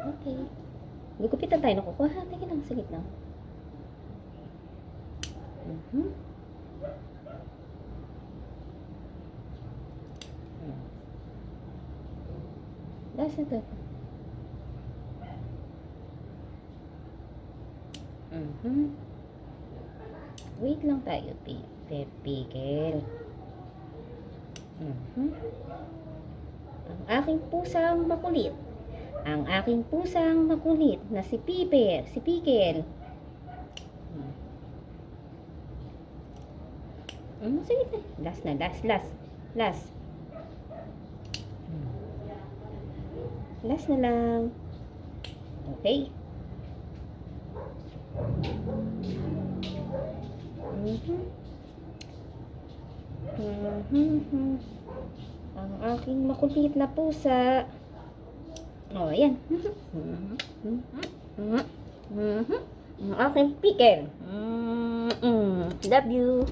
Okay. Gugupitan tayo ng kuko, ha? Tingin lang, sige lang. Last na to. Wait lang tayo, Pigel. Ang aking pusang makulit. Ang aking pusang makulit na si Pigel. Sige na. Last. Last na lang. Okay. Ang aking makulit na pusa. Oh, ayan. Ang aking Pigel. Love you.